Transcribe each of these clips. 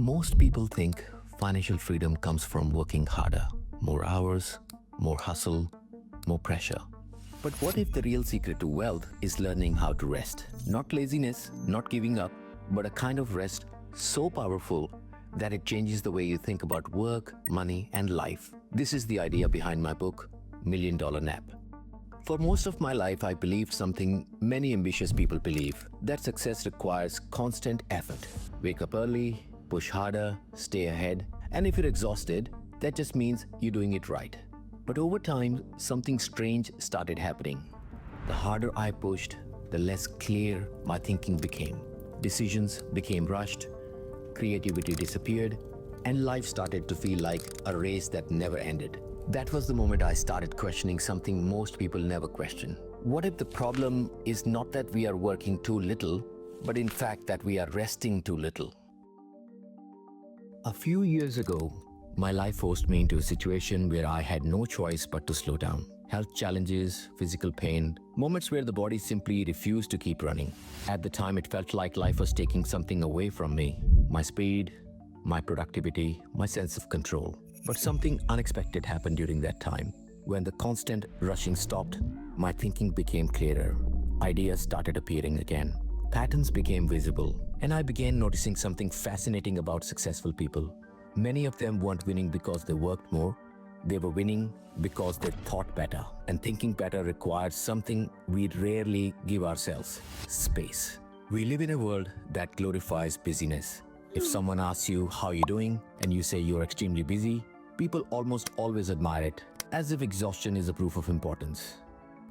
Most people think financial freedom comes from working harder, more hours, more hustle, more pressure. But what if the real secret to wealth is learning how to rest? Not laziness, not giving up, but a kind of rest so powerful that it changes the way you think about work, money, and life. This is the idea behind my book, $1 Million Nap. For most of my life, I believed something many ambitious people believe, that success requires constant effort. Wake up early, push harder, stay ahead, and if you're exhausted, that just means you're doing it right. But over time, something strange started happening. The harder I pushed, the less clear my thinking became. Decisions became rushed, creativity disappeared, and life started to feel like a race that never ended. That was the moment I started questioning something most people never question. What if the problem is not that we are working too little, but in fact that we are resting too little? A few years ago, my life forced me into a situation where I had no choice but to slow down. Health challenges, physical pain, moments where the body simply refused to keep running. At the time, it felt like life was taking something away from me. My speed, my productivity, my sense of control. But something unexpected happened during that time. When the constant rushing stopped, my thinking became clearer. Ideas started appearing again. Patterns became visible, and I began noticing something fascinating about successful people. Many of them weren't winning because they worked more. They were winning because they thought better. And thinking better requires something we rarely give ourselves: space. We live in a world that glorifies busyness. If someone asks you how you're doing and you say you're extremely busy, people almost always admire it, as if exhaustion is a proof of importance.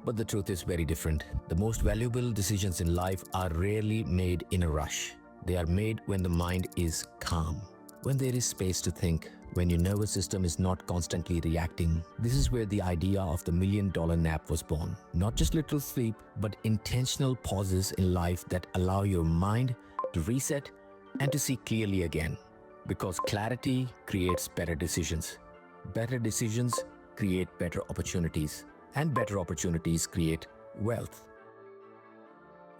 But the truth is very different. The most valuable decisions in life are rarely made in a rush. They are made when the mind is calm, when there is space to think, when your nervous system is not constantly reacting. This is where the idea of the $1 Million Nap was born. Not just little sleep, but intentional pauses in life that allow your mind to reset and to see clearly again. Because clarity creates better decisions. Better decisions create better opportunities. And better opportunities create wealth.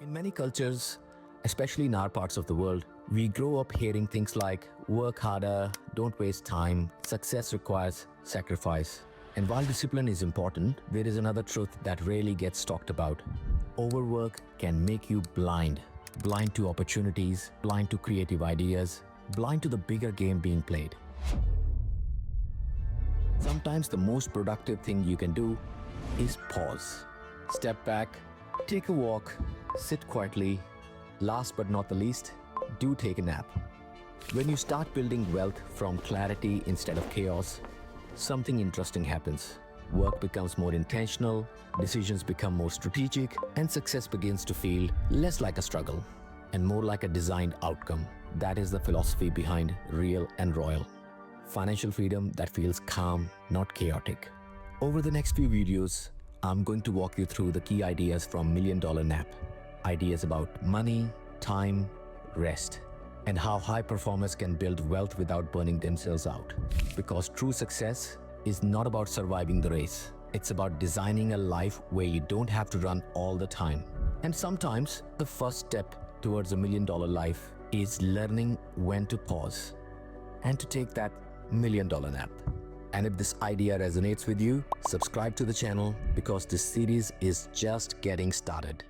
In many cultures, especially in our parts of the world, we grow up hearing things like work harder, don't waste time, success requires sacrifice. And while discipline is important, there is another truth that rarely gets talked about. Overwork can make you blind to opportunities, blind to creative ideas, blind to the bigger game being played. Sometimes the most productive thing you can do is pause. Step back, take a walk, sit quietly. Last but not the least, do take a nap. When you start building wealth from clarity instead of chaos, something interesting happens. Work becomes more intentional, decisions become more strategic, and success begins to feel less like a struggle and more like a designed outcome. That is the philosophy behind Real and Royal. Financial freedom that feels calm, not chaotic. Over the next few videos, I'm going to walk you through the key ideas from $1 Million Nap. Ideas about money, time, rest, and how high performers can build wealth without burning themselves out. Because true success is not about surviving the race. It's about designing a life where you don't have to run all the time. And sometimes the first step towards $1 million life is learning when to pause and to take that $1 Million Nap. And if this idea resonates with you, subscribe to the channel because this series is just getting started.